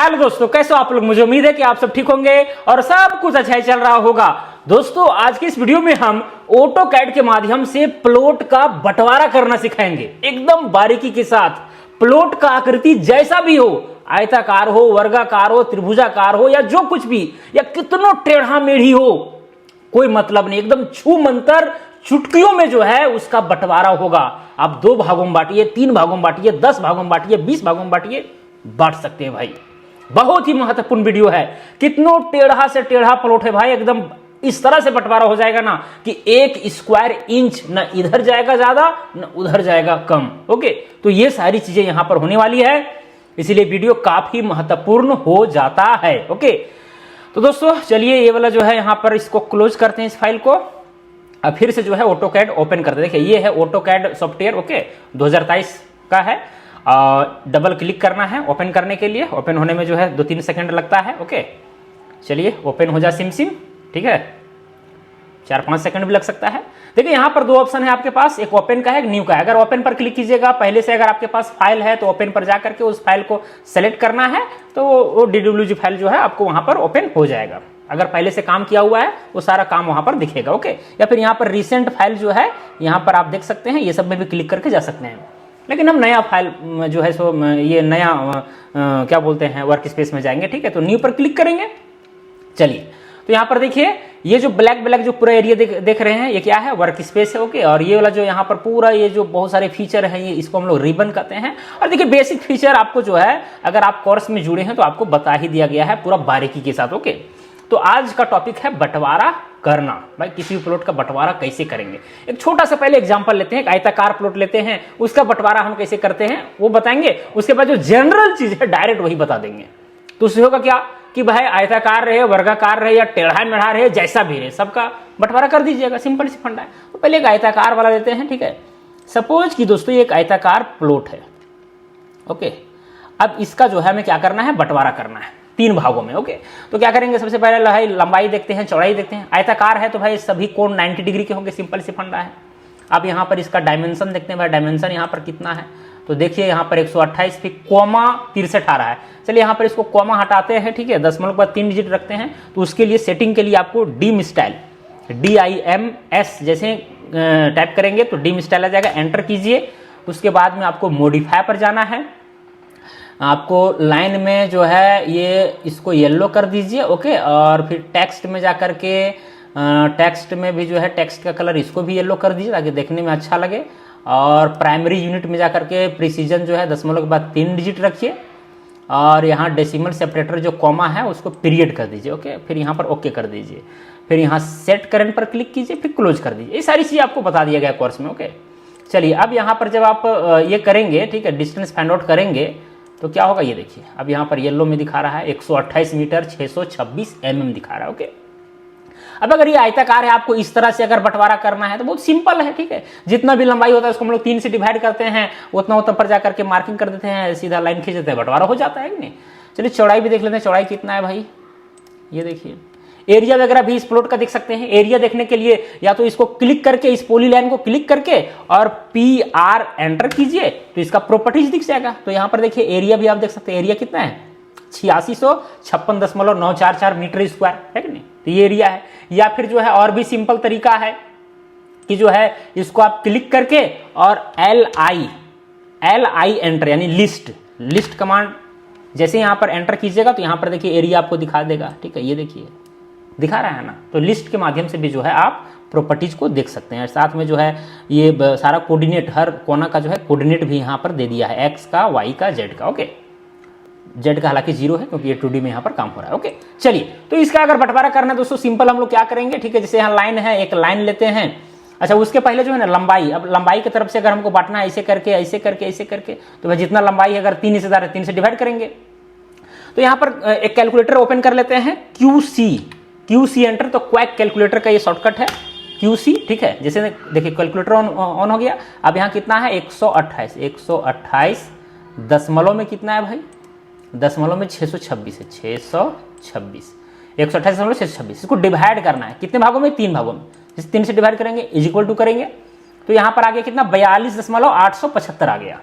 Hello दोस्तों, कैसे हो आप लोग। मुझे उम्मीद है कि आप सब ठीक होंगे और सब कुछ अच्छा ही चल रहा होगा। दोस्तों, आज की इस वीडियो में हम ऑटोकैड के माध्यम से प्लॉट का बंटवारा करना सिखाएंगे, एकदम बारीकी के साथ। प्लॉट का आकृति जैसा भी हो, आयताकार हो, वर्गाकार हो, त्रिभुजाकार हो या जो कुछ भी, या कितनो टेढ़ा मेढ़ी हो, कोई मतलब नहीं, एकदम छू मंतर चुटकियों में जो है उसका बंटवारा होगा। आप 2 भागों में बांटिए, 3 भागों में बांटिए, 10 भागों में बांटिए, 20 भागों में बांटिए, बांट सकते हैं भाई। बहुत ही महत्वपूर्ण वीडियो है। कितनो टेढ़ा से टेढ़ा प्लॉट है भाई, एकदम इस तरह से बंटवारा हो जाएगा ना कि 1 स्क्वायर इंच न इधर जाएगा ज्यादा न उधर जाएगा कम। ओके, तो ये सारी चीजें यहां पर होने वाली है, इसीलिए वीडियो काफी महत्वपूर्ण हो जाता है। ओके, तो दोस्तों चलिए ये वाला जो है यहां पर इसको क्लोज करते हैं, इस फाइल को। अब फिर से जो है ऑटोकैड ओपन करते हैं। देखिए ये है ऑटोकैड सॉफ्टवेयर, ओके, 2023 का है। डबल क्लिक करना है ओपन करने के लिए। ओपन होने में जो है 2-3 सेकंड लगता है। ओके, चलिए ओपन हो जा सिम, ठीक है, 4-5 सेकंड भी लग सकता है। देखिए यहाँ पर 2 ऑप्शन है आपके पास, एक ओपन का है, एक न्यू का है। अगर ओपन पर क्लिक कीजिएगा, पहले से अगर आपके पास फाइल है तो ओपन पर जाकर के उस फाइल को सेलेक्ट करना है, तो वो DWG फाइल जो है आपको वहां पर ओपन हो जाएगा। अगर पहले से काम किया हुआ है वो सारा काम वहां पर दिखेगा। ओके, या फिर यहाँ पर रिसेंट फाइल जो है यहाँ पर आप देख सकते हैं, ये सब में भी क्लिक करके जा सकते हैं। लेकिन हम नया फाइल जो है सो ये नया क्या बोलते हैं वर्क स्पेस में जाएंगे, ठीक है, तो न्यू पर क्लिक करेंगे। चलिए, तो यहाँ पर देखिए ये जो ब्लैक जो पूरा एरिया देख रहे हैं, ये क्या है, वर्क स्पेस है। ओके, और ये वाला जो यहाँ पर पूरा ये जो बहुत सारे फीचर है, ये इसको हम लोग रिबन कहते हैं। और देखिए बेसिक फीचर आपको जो है, अगर आप कोर्स में जुड़े हैं तो आपको बता ही दिया गया है पूरा बारीकी के साथ। ओके, तो आज का टॉपिक है बंटवारा करना। भाई किसी भी प्लॉट का बंटवारा कैसे करेंगे, एक छोटा सा पहले एग्जांपल लेते हैं। एक आयताकार प्लॉट लेते हैं, उसका बंटवारा हम कैसे करते हैं वो बताएंगे। उसके बाद जो जनरल चीज है डायरेक्ट वही बता देंगे। तो उससे होगा क्या कि भाई आयताकार रहे, वर्गाकार रहे या टेढ़ा मेढ़ा रहे, जैसा भी रहे, सबका बंटवारा कर दीजिएगा। सिंपल सी फंडा है। तो पहले एक आयताकार वाला लेते हैं, ठीक है। सपोज कि दोस्तों ये एक आयताकार प्लॉट है। ओके, अब इसका जो है हमें क्या करना है, बंटवारा करना है 3 भागों में। ओके, तो क्या करेंगे, सबसे पहले भाई लंबाई देखते हैं, चौड़ाई देखते हैं। आयताकार है तो भाई सभी कोण 90 डिग्री के होंगे, सिंपल सी फंडा है। अब यहाँ पर इसका डायमेंशन देखते हैं, भाई डायमेंशन यहाँ पर कितना है, तो देखिए यहाँ पर 128 फिर कोमा 63 आ रहा है। चलिए यहाँ पर इसको कोमा हटाते हैं, ठीक है, दशमलव के बाद 3 डिजिट रखते हैं। तो उसके लिए सेटिंग के लिए आपको डीम स्टाइल DIMS जैसे टाइप करेंगे तो डीम स्टाइल आ जाएगा, एंटर कीजिए। उसके बाद में आपको मॉडिफाई पर जाना है। आपको लाइन में जो है ये इसको येलो कर दीजिए। ओके, और फिर टेक्स्ट में जाकर के टेक्स्ट में भी जो है टेक्स्ट का कलर इसको भी येलो कर दीजिए ताकि देखने में अच्छा लगे। और प्राइमरी यूनिट में जाकर के प्रिसीजन जो है दशमलव के बाद 3 डिजिट रखिए। और यहाँ डेसिमल सेपरेटर जो कॉमा है उसको पीरियड कर दीजिए। ओके, फिर यहाँ पर ओके कर दीजिए। फिर यहाँ सेट करंट पर क्लिक कीजिए, फिर क्लोज कर दीजिए। ये सारी चीज़ें आपको बता दिया गया कोर्स में। ओके, चलिए अब यहाँ पर जब आप ये करेंगे, ठीक है, डिस्टेंस फाइंड आउट करेंगे तो क्या होगा, ये देखिए अब यहाँ पर येलो में दिखा रहा है 128 मीटर 626 mm दिखा रहा है। ओके, अब अगर ये आयताकार है, आपको इस तरह से अगर बंटवारा करना है तो बहुत सिंपल है, ठीक है। जितना भी लंबाई होता है उसको हम लोग 3 से डिवाइड करते हैं, उतना पर जाकर के मार्किंग कर देते हैं, सीधा लाइन खींच देते हैं, बंटवारा हो जाता है कि नहीं। चलिए चौड़ाई भी देख लेते हैं, चौड़ाई कितना है भाई, ये देखिए। एरिया वगैरह भी इस प्लॉट का देख सकते हैं। एरिया देखने के लिए या तो इसको क्लिक करके, इस पोली लाइन को क्लिक करके और PR एंटर कीजिए तो इसका प्रॉपर्टीज दिख जाएगा। तो यहाँ पर देखिए एरिया भी आप देख सकते हैं, एरिया कितना है 8656.944 मीटर स्क्वायर है कि नहीं। तो ये एरिया है। या फिर जो है और भी सिंपल तरीका है कि जो है इसको आप क्लिक करके और LI एंटर यानी लिस्ट कमांड जैसे यहाँ पर एंटर कीजिएगा तो यहाँ पर देखिए एरिया आपको दिखा देगा, ठीक है, ये देखिए दिखा रहा है ना। तो लिस्ट के माध्यम से भी जो है आप प्रॉपर्टीज को देख सकते हैं। साथ में जो है ये सारा कोऑर्डिनेट, हर कोना का जो है कोऑर्डिनेट भी यहाँ पर दे दिया है, X का, Y का, Z का। ओके, Z का हालांकि 0 है क्योंकि ये 2D में यहाँ पर काम हो रहा है। ओके, चलिए तो इसका अगर बंटवारा करना है दोस्तों, सिंपल हम लोग क्या करेंगे, ठीक है, जैसे यहाँ लाइन है, एक लाइन लेते हैं। अच्छा, उसके पहले जो है ना लंबाई, अब लंबाई की तरफ से अगर हमको बांटना है ऐसे करके ऐसे करके ऐसे करके, तो भाई जितना लंबाई है अगर 3 हिस्सेदार है 3 से डिवाइड करेंगे। तो यहाँ पर एक कैलकुलेटर ओपन कर लेते हैं, QC एंटर, तो क्वैक कैलकुलेटर का ये शॉर्टकट है QC, ठीक है। जैसे देखिए कैलकुलेटर ऑन हो गया। अब यहाँ कितना है 128 दशमलव में कितना है भाई, दशमलव में 626 है, 626 128.626। इसको डिवाइड करना है कितने भागों में, 3 भागों में। जैसे 3 से डिवाइड करेंगे इज इक्वल टू करेंगे तो यहाँ पर आ गया कितना 42.875 आ गया।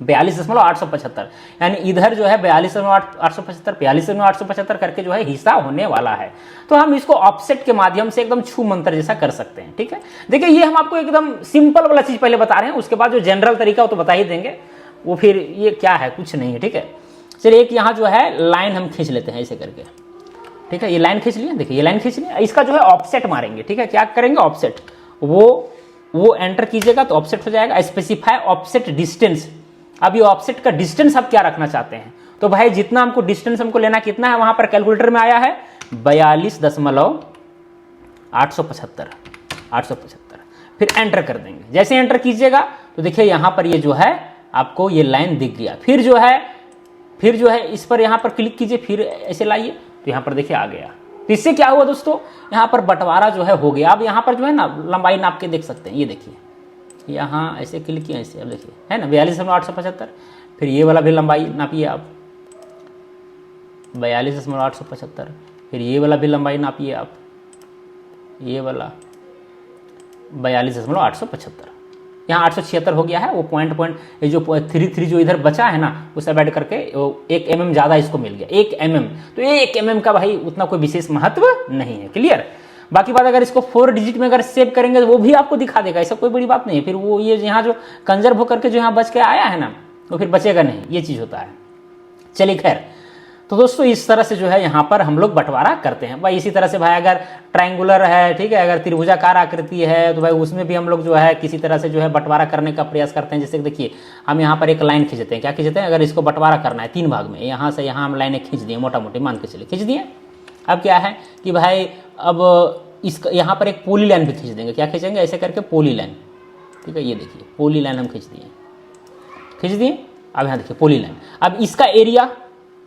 42.875, यानी इधर जो है 42.875, 42.875 करके जो है हिस्सा होने वाला है। तो हम इसको ऑफसेट के माध्यम से एकदम छू मंत्र जैसा कर सकते हैं। ठीक है, देखिए ये हम आपको एकदम सिंपल वाला चीज पहले बता रहे हैं, उसके बाद जो जनरल तरीका वो तो बता ही देंगे, वो फिर ये क्या है कुछ नहीं है। ठीक है, चलिए एक यहाँ जो है लाइन हम खींच लेते हैं ऐसे करके। ठीक है, ये लाइन खींच लिया, देखिए ये लाइन खींच लिया, इसका जो है ऑफसेट मारेंगे। ठीक है, क्या करेंगे ऑफसेट, वो एंटर कीजिएगा तो ऑफसेट हो जाएगा। स्पेसिफाई ऑफसेट डिस्टेंस, अब ये ऑफसेट का डिस्टेंस आप क्या रखना चाहते हैं, तो भाई जितना हमको डिस्टेंस हमको लेना कितना है, वहां पर कैलकुलेटर में आया है 42.875, फिर एंटर कर देंगे। जैसे एंटर कीजिएगा तो देखिए यहां पर ये जो है आपको ये लाइन दिख गया। फिर जो है इस पर यहां पर क्लिक कीजिए, फिर ऐसे लाइए तो यहां पर देखिए आ गया। तो इससे क्या हुआ दोस्तों, यहां पर बंटवारा जो है हो गया। अब यहां पर जो है ना लंबाई नाप के देख सकते हैं, ये देखिए यहाँ ऐसे क्लिक किया ऐसे, अब देखिए है ना 42.875, फिर ये वाला भी लंबाई नापिए आप 42.875, फिर ये वाला भी लंबाई नापिए आप, ये वाला 42.875, यहाँ 876 हो गया है। वो पॉइंट ये जो 3 जो इधर बचा है ना उसे ऐड करके 1 mm ज़्यादा इसको मिल गया, 1 mm। तो 1 mm का भाई उतना कोई विशेष महत्व नहीं है, क्लियर। बाकी बात अगर इसको 4 डिजिट में अगर सेव करेंगे तो वो भी आपको दिखा देगा, ऐसा कोई बड़ी बात नहीं है। फिर वो ये यहाँ जो कंजर्व होकर के जो यहाँ बच के आया है ना वो फिर बचेगा नहीं, ये चीज़ होता है। चलिए खैर, तो दोस्तों इस तरह से जो है यहाँ पर हम लोग बंटवारा करते हैं भाई। इसी तरह से भाई अगर ट्रायंगुलर है, ठीक है, अगर त्रिभुजाकार आकृति है तो भाई उसमें भी हम लोग जो है किसी तरह से जो है बंटवारा करने का प्रयास करते हैं। जैसे देखिए हम यहाँ पर एक लाइन खींचते हैं, क्या खींचते हैं, अगर इसको बंटवारा करना है 3 भाग में, यहाँ से यहाँ हम लाइनें खींच दिए मोटा मोटी, मान के चलिए खींच दिए। अब क्या है कि भाई अब इसका यहाँ पर एक पोली लाइन भी खींच देंगे, क्या खींचेंगे ऐसे करके पोली लाइन। ठीक है, ये देखिए पोली लाइन हम खींच दिए। अब यहाँ देखिए पोली लाइन। अब इसका एरिया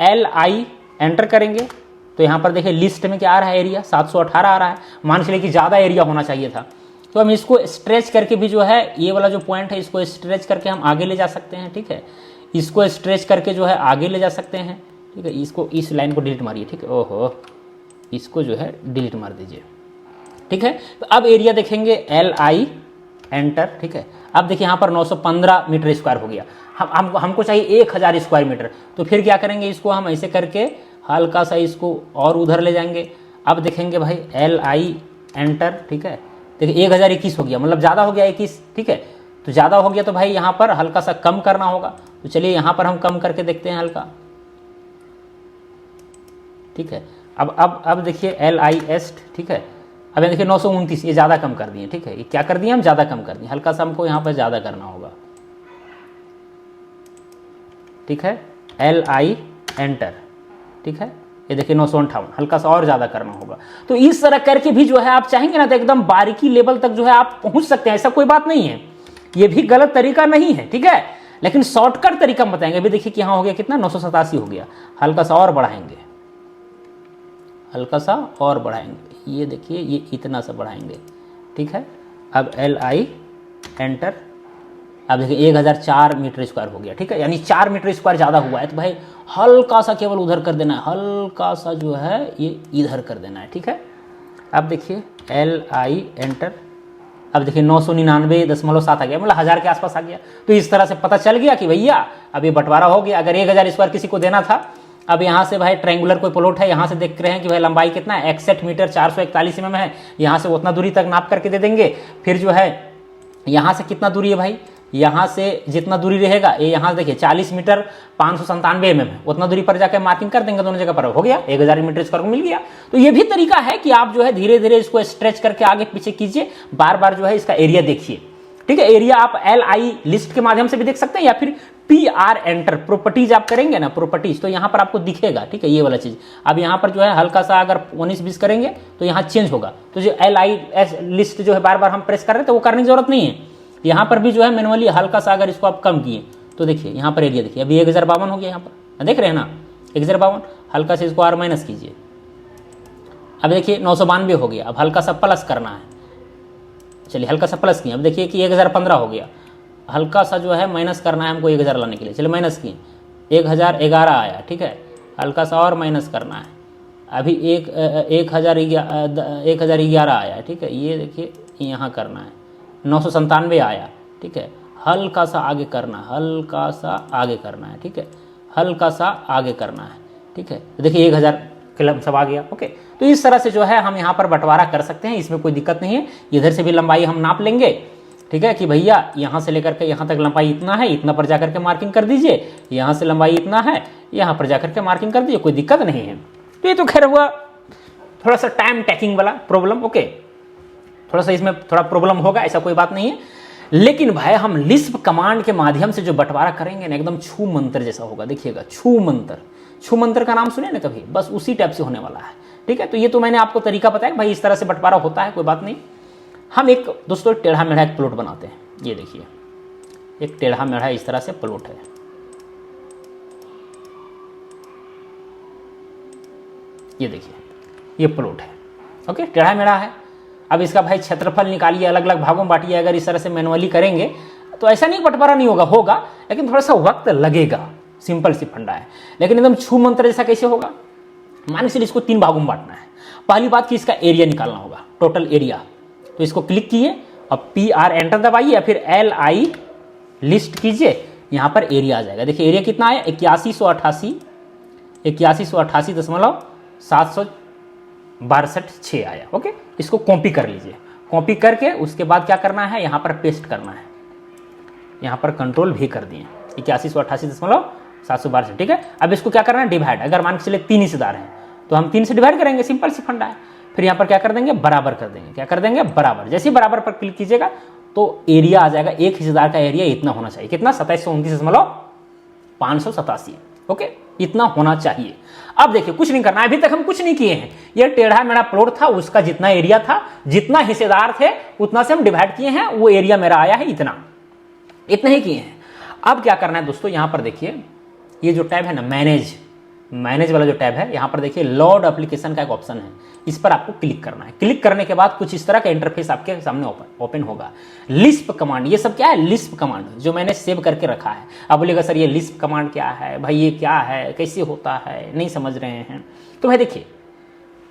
LI एंटर करेंगे तो यहाँ पर देखिए लिस्ट में क्या आ रहा है, एरिया 718 आ रहा है। मान चलिए कि ज़्यादा एरिया होना चाहिए था, तो हम इसको स्ट्रेच करके भी जो है ये वाला जो पॉइंट है इसको स्ट्रेच करके हम आगे ले जा सकते हैं। ठीक है, इसको स्ट्रेच करके जो है आगे ले जा सकते हैं। ठीक है, इसको इस लाइन को डिलीट मारिए। ठीक है, ओहो इसको जो है डिलीट मार दीजिए। ठीक है, तो अब एरिया देखेंगे LI एंटर। ठीक है, अब देखिए यहाँ पर 915 मीटर स्क्वायर हो गया। हमको चाहिए 1000 स्क्वायर मीटर, तो फिर क्या करेंगे, इसको हम ऐसे करके हल्का सा इसको और उधर ले जाएंगे। अब देखेंगे भाई LI एंटर। ठीक है, देखिए 1021 हो गया, मतलब ज़्यादा हो गया 21। ठीक है, तो ज़्यादा हो गया तो भाई यहाँ पर हल्का सा कम करना होगा। तो चलिए यहाँ पर हम कम करके देखते हैं हल्का। ठीक है, अब देखिए LIS। ठीक है, अब देखिए 929, ये ज़्यादा कम कर दिए। ठीक है, ये क्या कर दिए हम, ज़्यादा कम कर दिए, हल्का सा हमको यहाँ पर ज़्यादा करना होगा। ठीक है, LI एंटर। ठीक है, ये देखिए 958, हल्का सा और ज़्यादा करना होगा। तो इस तरह करके भी जो है आप चाहेंगे ना तो एकदम बारीकी लेवल तक जो है आप पहुंच सकते हैं, ऐसा कोई बात नहीं है, ये भी गलत तरीका नहीं है। ठीक है, लेकिन शॉर्टकट तरीका हम बताएंगे। अभी देखिए कि यहाँ हो गया कितना, 987 हो गया, हल्का सा और बढ़ाएंगे, हल्का सा और बढ़ाएंगे, ये देखिए ये इतना सा बढ़ाएंगे। ठीक है, अब LI एंटर। अब देखिए 1004 मीटर स्क्वायर हो गया। ठीक है, यानी 4 मीटर स्क्वायर ज़्यादा हुआ है, तो भाई हल्का सा केवल उधर कर देना है, हल्का सा जो है ये इधर कर देना है। ठीक है, अब देखिए LI एंटर। अब देखिए 999.7 आ गया, मतलब 1000 के आसपास आ गया। तो इस तरह से पता चल गया कि भैया अब ये बंटवारा हो गया। अगर 1000 स्क्वायर किसी को देना था, अब यहाँ से भाई ट्रायंगुलर कोई प्लॉट है, यहाँ से देख रहे हैं कि भाई लंबाई कितना है, 61 मीटर 441 mm है, यहाँ से उतना दूरी तक नाप करके दे देंगे। फिर जो है यहाँ से कितना दूरी है भाई, यहाँ से जितना दूरी रहेगा ये यहाँ देखिए 40 मीटर 597 mm है, उतना दूरी पर जाकर मार्किंग कर देंगे, दोनों जगह पर हो गया, 1000 मीटर स्क्वायर को मिल गया। तो ये भी तरीका है कि आप जो है धीरे धीरे इसको स्ट्रेच करके आगे पीछे कीजिए, बार बार जो है इसका एरिया देखिए। ठीक है, एरिया आप LI लिस्ट के माध्यम से भी देख सकते हैं, या फिर PR एंटर, प्रॉपर्टीज आप करेंगे ना, प्रॉपर्टीज, तो यहाँ पर आपको दिखेगा। ठीक है, ये वाला चीज अब यहाँ पर जो है हल्का सा अगर 19-20 करेंगे तो यहाँ चेंज होगा। तो जो LIS लिस्ट जो है बार बार हम प्रेस कर रहे हैं तो वो करने की जरूरत नहीं है। यहाँ पर भी जो है मैनुअली हल्का सा अगर इसको आप कम किए तो देखिए यहाँ पर एरिया देखिए अभी 1052 हो गया, यहाँ पर देख रहे हैं ना 1052, हल्का से इसको R- कीजिए। अब देखिए 992 हो गया, अब हल्का सा प्लस करना है, चलिए हल्का सा प्लस किए। अब देखिए कि 1015 हो गया, हल्का सा जो है माइनस करना है हमको 1000 लाने के लिए, चलिए माइनस किए, 1011 आया। ठीक है, हल्का सा और माइनस करना है, अभी 1011 आया। ठीक है, ये देखिए यहाँ करना है, 997 आया। ठीक है, हल्का सा आगे करना, हल्का सा आगे करना है, ठीक है, हल्का सा आगे करना है, ठीक है। तो देखिए 1000 किलो सब आ गया। ओके, तो इस तरह से जो है हम यहाँ पर बंटवारा कर सकते हैं, इसमें कोई दिक्कत नहीं है। इधर से भी लंबाई हम नाप लेंगे, ठीक है, कि भैया यहाँ से लेकर के यहाँ तक लंबाई इतना है, इतना पर जाकर के मार्किंग कर दीजिए, यहाँ से लंबाई इतना है, यहाँ पर जाकर के मार्किंग कर दीजिए, कोई दिक्कत नहीं है। तो ये तो खैर हुआ थोड़ा सा टाइम टेकिंग वाला प्रॉब्लम। ओके, थोड़ा सा इसमें थोड़ा प्रॉब्लम होगा, ऐसा कोई बात नहीं है। लेकिन भाई हम लिस्प कमांड के माध्यम से जो बंटवारा करेंगे ना, एकदम छू मंत्र जैसा होगा। देखिएगा, छू मंत्र, छू मंत्र का नाम सुने ना कभी, बस उसी टाइप से होने वाला है, ठीक है। तो ये तो मैंने आपको तरीका बताया भाई, इस तरह से बंटवारा होता है, कोई बात नहीं। हम एक दोस्तों टेढ़ा मेढ़ा एक प्लॉट बनाते हैं। ये देखिए, एक टेढ़ा मेढ़ा इस तरह से प्लॉट है, ये देखिए, ये प्लॉट है। ओके, टेढ़ा मेढ़ा है। अब इसका भाई क्षेत्रफल निकालिए, अलग अलग भागों में बांटिए। अगर इस तरह से मैनुअली करेंगे तो ऐसा नहीं बंटवारा नहीं होगा, होगा, लेकिन थोड़ा सा वक्त लगेगा। सिंपल सी फंडा है। लेकिन एकदम छू मंत्र जैसा कैसे होगा? मान के चलिए इसको 3 भागों में बांटना है। पहली बात कि इसका एरिया निकालना होगा, टोटल एरिया। तो इसको क्लिक किए, अब PR एंटर दबाइए, या फिर LI लिस्ट कीजिए, यहाँ पर एरिया आ जाएगा। देखिए एरिया कितना आया, 8188.762.6 आया। ओके, इसको कॉपी कर लीजिए। कॉपी करके उसके बाद क्या करना है, यहाँ पर पेस्ट करना है। यहाँ पर कंट्रोल भी कर दिए, 8188.762, ठीक है। अब इसको क्या करना है, डिवाइड। अगर मान के चले 3 हिस्सेदार हैं तो हम 3 से डिवाइड करेंगे, सिंपल सी फंडा है। फिर यहाँ पर क्या कर देंगे, बराबर कर देंगे। क्या कर देंगे, बराबर। जैसे ही बराबर पर क्लिक कीजिएगा तो एरिया आ जाएगा। एक हिस्सेदार का एरिया इतना होना चाहिए, कितना, 2729.587। ओके, इतना होना चाहिए। अब देखिए कुछ नहीं करना है, अभी तक हम कुछ नहीं किए हैं। ये टेढ़ा मेरा प्लॉट था, उसका जितना एरिया था, जितना हिस्सेदार थे उतना से हम डिवाइड किए हैं, वो एरिया मेरा आया है इतना, इतना ही किए हैं। अब क्या करना है दोस्तों, यहां पर देखिए ये जो टैब है ना, मैनेज वाला जो टैब है, यहां पर देखिए लोड एप्लीकेशन का एक ऑप्शन है, इस पर आपको क्लिक करना है। क्लिक करने के बाद कुछ इस तरह का इंटरफेस आपके सामने ओपन होगा। लिस्प कमांड, ये सब क्या है, लिस्प कमांड जो मैंने सेव करके रखा है। अब बोलेगा सर ये लिस्प कमांड क्या है भाई, ये क्या है, कैसे होता है, नहीं समझ रहे हैं। तो भाई देखिए,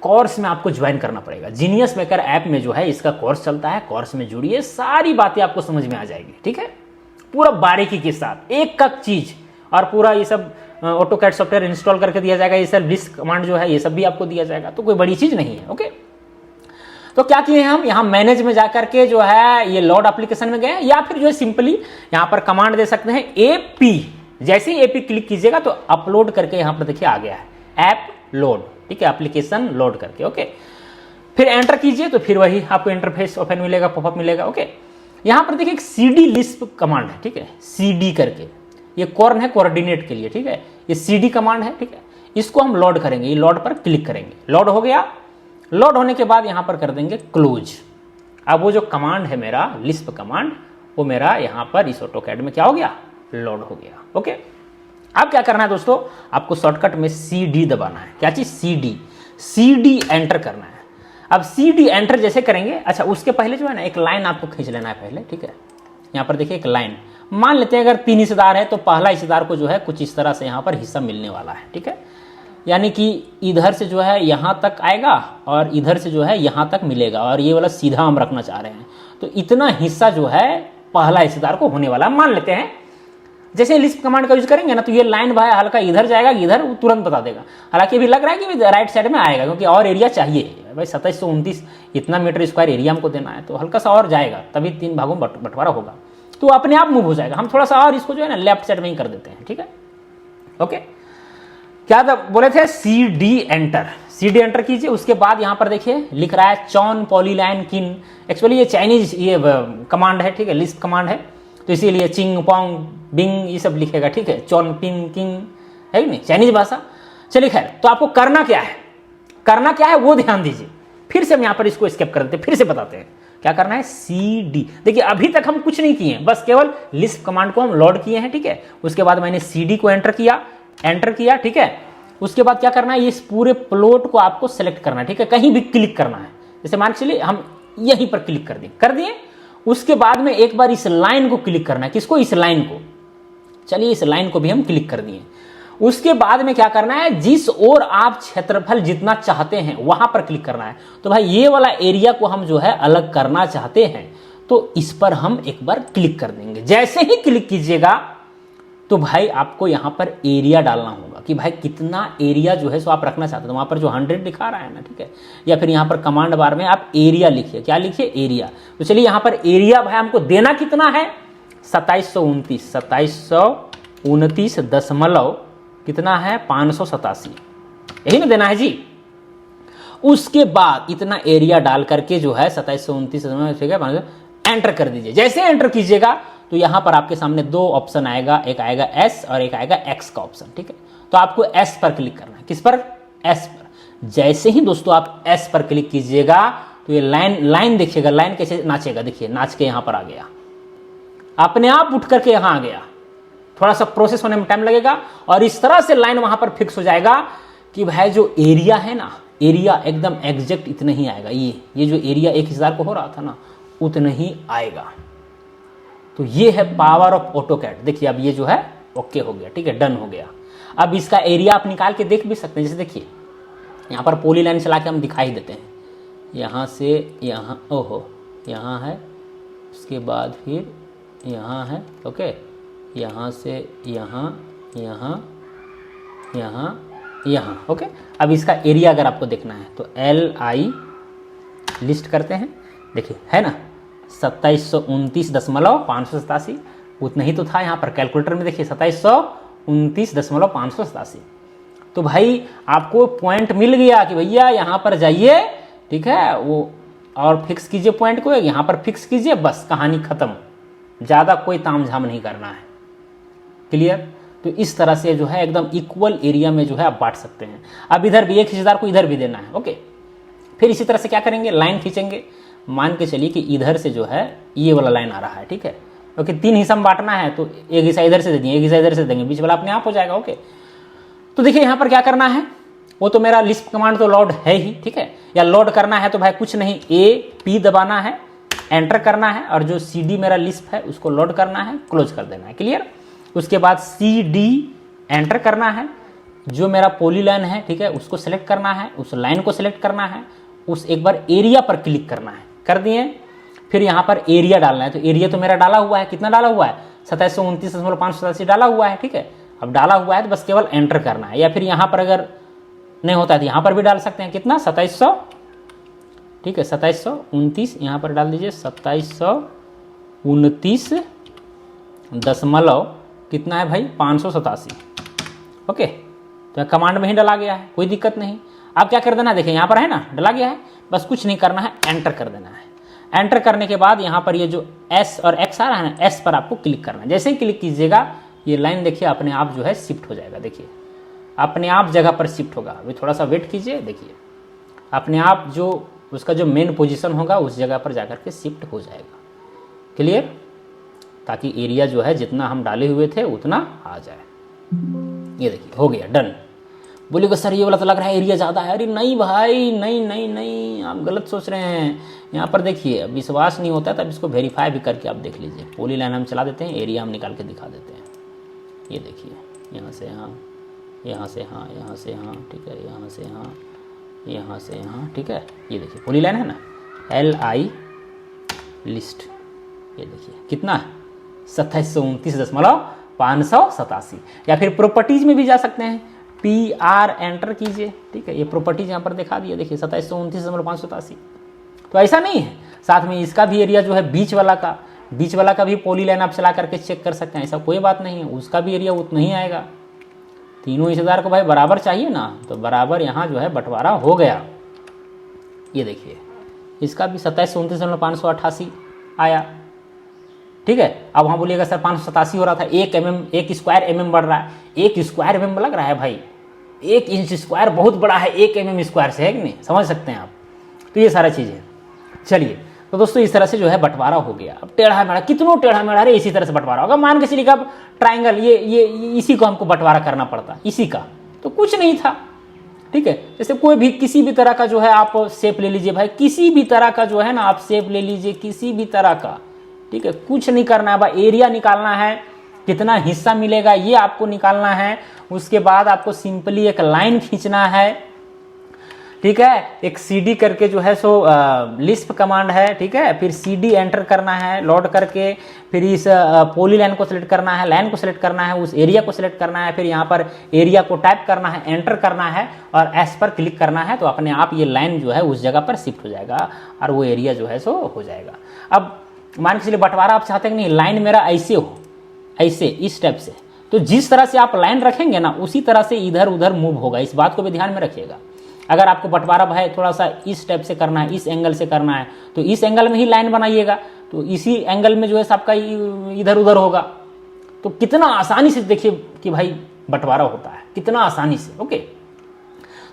कोर्स में आपको ज्वाइन करना पड़ेगा। जीनियस मेकर ऐप में जो है इसका कोर्स चलता है, कोर्स में जुड़िए, सारी बातें आपको समझ में आ जाएगी, ठीक है, पूरा बारीकी के साथ, एक चीज। और पूरा ये सब ऑटोकैड सॉफ्टवेयर इंस्टॉल करके दिया जाएगा। ये सब लिस्ट कमांड जो है ये सब भी आपको दिया जाएगा, तो कोई बड़ी चीज नहीं है। ओके, तो क्या किए हम, यहाँ मैनेज में जाकर के जो है ये लोड एप्लीकेशन में गए, या फिर जो है सिंपली यहाँ पर कमांड दे सकते हैं AP। जैसे ही AP क्लिक कीजिएगा तो अपलोड करके यहाँ पर देखिए आ गया है, ऐप लोड, ठीक है, एप्लीकेशन लोड करके। ओके, फिर एंटर कीजिए तो फिर वही आपको इंटरफेस ओपन मिलेगा, पॉपअप मिलेगा। ओके, यहाँ पर देखिए एक CD लिस्ट कमांड है, ठीक है, CD करके, ये कॉर्न है कोऑर्डिनेट के लिए, ठीक है, ये CD कमांड है, ठीक है। इसको हम लोड करेंगे, ये लोड पर क्लिक करेंगे, लोड हो गया। लोड होने के बाद यहां पर कर देंगे क्लोज। अब वो जो कमांड है मेरा लिस्प कमांड, वो मेरा यहां पर इस ऑटोकैड में क्या हो गया, लोड हो गया। ओके, अब क्या करना है दोस्तों, आपको शॉर्टकट में CD दबाना है। क्या चीज, CD एंटर करना है। अब CD एंटर जैसे करेंगे, अच्छा उसके पहले जो है ना एक लाइन आपको खींच लेना है पहले, ठीक है। यहाँ पर देखिए एक लाइन, मान लेते हैं अगर 3 हिस्सेदार है तो पहला हिस्सेदार को जो है कुछ इस तरह से यहाँ पर हिस्सा मिलने वाला है, ठीक है। यानी कि इधर से जो है यहाँ तक आएगा और इधर से जो है यहाँ तक मिलेगा, और ये वाला सीधा हम रखना चाह रहे हैं, तो इतना हिस्सा जो है पहला हिस्सेदार को होने वाला, मान लेते हैं। जैसे लिस्ट कमांड का यूज करेंगे ना तो ये लाइन भाई हल्का इधर जाएगा, इधर तुरंत बता देगा। हालांकि अभी लग रहा है कि राइट साइड में आएगा, क्योंकि और एरिया चाहिए भाई, 2729 इतना मीटर स्क्वायर एरिया हमको देना है, तो हल्का सा और जाएगा, तभी 3 भागों में बंटवारा होगा, तो अपने आप मूव हो जाएगा। हम थोड़ा सा और इसको जो है ना लेफ्ट साइड में ही कर देते हैं, ठीक है। ओके, क्या बोले थे, CD एंटर कीजिए। उसके बाद यहां पर देखिए लिख रहा है चॉन पॉलीलाइन किन, एक्चुअली ये चाइनीज ये कमांड है, ठीक है, लिस्ट कमांड है, तो इसीलिए चिंग पोंग बिंग ये सब लिखेगा, ठीक है, चॉन पिन किंग है नहीं, चाइनीज भाषा। चलिए खैर, तो आपको करना क्या है, वो ध्यान दीजिए। फिर से हम यहां पर इसको स्किप कर देते हैं, फिर से बताते हैं क्या करना है, CD। देखिए अभी तक हम कुछ नहीं किए, बस केवल लिस्ट कमांड को हम लोड किए हैं, ठीक है। उसके बाद मैंने CD को एंटर किया, ठीक है। उसके बाद क्या करना है, इस पूरे प्लॉट को आपको सेलेक्ट करना है, ठीक है, कहीं भी क्लिक करना है। जैसे मान चलिए हम यहीं पर क्लिक कर दिए। उसके बाद में एक बार इस लाइन को क्लिक करना है, किसको, इस लाइन को। चलिए इस लाइन को भी हम क्लिक कर दिए। उसके बाद में क्या करना है, जिस ओर आप क्षेत्रफल जितना चाहते हैं वहां पर क्लिक करना है। तो भाई ये वाला एरिया को हम जो है अलग करना चाहते हैं, तो इस पर हम एक बार क्लिक कर देंगे। जैसे ही क्लिक कीजिएगा तो भाई आपको यहां पर एरिया डालना होगा कि भाई कितना एरिया जो है सो आप रखना चाहते हो। वहां पर जो 100 दिखा रहा है ना, ठीक है, या फिर यहां पर कमांड बार में आप एरिया लिखिए। क्या लिखिए? एरिया। तो चलिए यहां पर एरिया भाई हमको देना कितना है? 2729 दशमलव कितना है? 587, यही ना देना है जी। उसके बाद इतना एरिया डाल करके जो है 2729, ठीक है, एंटर कर दीजिए। जैसे एंटर कीजिएगा तो यहां पर आपके सामने दो ऑप्शन आएगा, एक आएगा एस और एक आएगा एक्स का ऑप्शन, ठीक है। तो आपको एस पर क्लिक करना है। किस पर? एस पर। जैसे ही दोस्तों आप एस पर क्लिक कीजिएगा तो ये लाइन देखिएगा, लाइन कैसे नाचेगा, देखिए नाच के यहां पर आ गया, अपने आप उठ करके यहां आ गया। थोड़ा सा प्रोसेस होने में टाइम लगेगा और इस तरह से लाइन वहां पर फिक्स हो जाएगा कि भाई जो एरिया है ना, एरिया एकदम एग्जैक्ट इतना ही आएगा। ये जो एरिया 1000 को हो रहा था ना, उतना ही आएगा। तो ये है पावर ऑफ ऑटोकैड। देखिए अब ये जो है ओके हो गया, ठीक है, डन हो गया। अब इसका एरिया आप निकाल के देख भी सकते हैं। जैसे देखिए यहाँ पर पोली लाइन चला के हम दिखाई देते हैं, यहाँ से यहाँ, ओहो यहाँ है, उसके बाद फिर यहाँ है, ओके, यहाँ से यहाँ, यहाँ, यहाँ, यहाँ, ओके। अब इसका एरिया अगर आपको देखना है तो LI लिस्ट करते हैं, देखिए है ना 2729.587, उतना ही तो था यहाँ पर कैलकुलेटर में। देखिए 2729.587। तो भाई आपको पॉइंट मिल गया कि भैया यहाँ पर जाइए, ठीक है, वो और फिक्स कीजिए पॉइंट को, यहाँ पर फिक्स कीजिए, बस कहानी खत्म। ज़्यादा कोई तामझाम नहीं करना है। क्लियर? तो इस तरह से जो है एकदम इक्वल एरिया में जो है आप बांट सकते हैं। अब इधर भी एक हिस्सेदार को इधर भी देना है, ओके। फिर इसी तरह से क्या करेंगे? लाइन खींचेंगे। मान के चलिए कि इधर से जो है ये वाला लाइन आ रहा है, ठीक है, ओके। 3 हिस्सा में बांटना है तो एक हिस्सा इधर से दे देंगे, एक हिस्सा इधर से देंगे, बीच वाला अपने आप हो जाएगा, ओके। तो देखिए यहाँ पर क्या करना है, वो तो मेरा लिस्ट कमांड तो लोड है ही, ठीक है। या लोड करना है तो भाई कुछ नहीं, AP दबाना है, एंटर करना है, और जो CD मेरा लिस्ट है उसको लोड करना है, क्लोज कर देना है। क्लियर? उसके बाद CD एंटर करना है, जो मेरा पोली लाइन है, ठीक है, उसको सेलेक्ट करना है, उस लाइन को सेलेक्ट करना है, उस एक बार एरिया पर क्लिक करना है, कर दिए। फिर यहाँ पर एरिया डालना है। तो एरिया तो मेरा डाला हुआ है, कितना डाला हुआ है? 2729.587 डाला हुआ है, ठीक है। अब डाला हुआ है तो बस केवल एंटर करना है, या फिर यहाँ पर अगर नहीं होता है तो यहाँ पर भी डाल सकते हैं। कितना? 2700, ठीक है, 2729 यहाँ पर डाल दीजिए, 2729 दशमलव कितना है भाई? 587, ओके। तो कमांड में ही डाला गया है, कोई दिक्कत नहीं। अब क्या कर देना है? देखिए यहाँ पर है ना, डला गया है, बस कुछ नहीं करना है, एंटर कर देना है। एंटर करने के बाद यहाँ पर ये जो S और X आ रहा है ना, S पर आपको क्लिक करना है। जैसे ही क्लिक कीजिएगा ये लाइन देखिए अपने आप जो है शिफ्ट हो जाएगा। देखिए अपने आप जगह पर शिफ्ट होगा। अभी थोड़ा सा वेट कीजिए, देखिए अपने आप जो उसका जो मेन पोजीशन होगा उस जगह पर जाकर के शिफ्ट हो जाएगा। क्लियर? ताकि एरिया जो है जितना हम डाले हुए थे उतना आ जाए। ये देखिए हो गया, डन। बोलेगा सर ये वाला तो लग रहा है एरिया ज़्यादा है। अरे नहीं भाई, नहीं नहीं नहीं, आप गलत सोच रहे हैं। यहाँ पर देखिए विश्वास नहीं होता तब इसको वेरीफाई भी करके आप देख लीजिए। पोली लाइन हम चला देते हैं, एरिया हम निकाल के दिखा देते हैं। ये देखिए यहाँ से यहाँ, यहाँ से यहाँ, यहाँ से यहाँ, ठीक है, यहाँ से यहाँ, यहाँ से यहाँ, ठीक है। ये देखिए पोली लाइन है ना, LI लिस्ट। ये देखिए कितना है? 2729.587। या फिर प्रॉपर्टीज में भी जा सकते हैं, PR एंटर कीजिए, ठीक है। ये प्रॉपर्टीज यहाँ पर दिखा दिया, देखिए 2729.587। तो ऐसा नहीं है, साथ में इसका भी एरिया जो है बीच वाला का भी पोली लाइन आप चला करके चेक कर सकते हैं। ऐसा कोई बात नहीं है, उसका भी एरिया उतना ही आएगा। तीनों हिस्सेदार को भाई बराबर चाहिए ना, तो बराबर यहाँ जो है बंटवारा हो गया। ये देखिए इसका भी 2729.588 आया, ठीक है। अब वहाँ बोलिएगा सर 587 हो रहा था, 1 स्क्वायर mm बढ़ रहा है। 1 स्क्वायर mm लग रहा है भाई, 1 इंच स्क्वायर बहुत बड़ा है 1 mm स्क्वायर से, है कि नहीं? समझ सकते हैं आप। तो ये सारा चीज़ है। चलिए तो दोस्तों इस तरह से जो है बंटवारा हो गया। अब टेढ़ा मेढ़ा, कितनों टेढ़ा मेढ़ा है, इसी तरह से बंटवारा होगा। मान के चलिए अब ट्राइंगल, ये इसी को हमको बंटवारा करना पड़ता, इसी का तो कुछ नहीं था, ठीक है। जैसे कोई भी किसी भी तरह का जो है आप शेप ले लीजिए भाई, किसी भी तरह का जो है ना आप शेप ले लीजिए, किसी भी तरह का, ठीक है। कुछ नहीं करना है भाई, एरिया निकालना है, कितना हिस्सा मिलेगा ये आपको निकालना है। उसके बाद आपको सिंपली एक लाइन खींचना है, ठीक है। एक cd करके जो है सो लिस्प कमांड है, ठीक है। फिर cd एंटर करना है लोड करके, फिर इस पॉली लाइन को सिलेक्ट करना है, लाइन को सिलेक्ट करना है, उस एरिया को सिलेक्ट करना है, फिर यहाँ पर एरिया को टाइप करना है, एंटर करना है और एस पर क्लिक करना है, तो अपने आप ये लाइन जो है उस जगह पर शिफ्ट हो जाएगा और वो एरिया जो है सो हो जाएगा। अब मान के चलिए बंटवारा आप चाहते हैं कि नहीं लाइन मेरा ऐसे हो, ऐसे इस स्टेप से, तो जिस तरह से आप लाइन रखेंगे ना उसी तरह से इधर उधर मूव होगा, इस बात को भी ध्यान में रखिएगा। अगर आपको बंटवारा भाई थोड़ा सा इस स्टेप से करना है, इस एंगल से करना है, तो इस एंगल में ही लाइन बनाइएगा, तो इसी एंगल में जो है सबका इधर उधर होगा। तो कितना आसानी से देखिए कि भाई बंटवारा होता है, कितना आसानी से। ओके,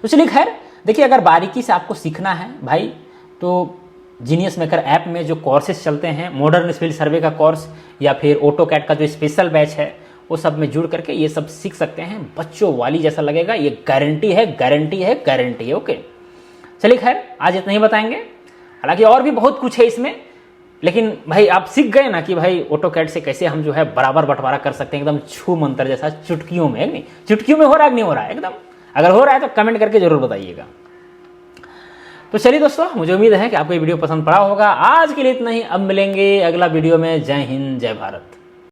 तो चलिए खैर देखिए, अगर बारीकी से आपको सीखना है भाई तो जीनियस मेकर ऐप में जो कोर्सेज चलते हैं, मॉडर्न सिविल सर्वे का कोर्स या फिर ऑटोकैड का जो स्पेशल बैच है, वो सब में जुड़ करके ये सब सीख सकते हैं। बच्चों वाली जैसा लगेगा, ये गारंटी है, गारंटी है, गारंटी है। ओके, चलिए खैर आज इतना ही बताएंगे, हालांकि और भी बहुत कुछ है इसमें, लेकिन भाई आप सीख गए ना कि भाई ऑटोकैड से कैसे हम जो है बराबर बंटवारा कर सकते हैं, एकदम छू मंत्र जैसा, चुटकियों में। नहीं, चुटकियों में हो रहा है कि नहीं हो रहा है एकदम? अगर हो रहा है तो कमेंट करके जरूर बताइएगा। तो चलिए दोस्तों, मुझे उम्मीद है कि आपको ये वीडियो पसंद पड़ा होगा। आज के लिए इतना ही, अब मिलेंगे अगला वीडियो में। जय हिंद, जय भारत।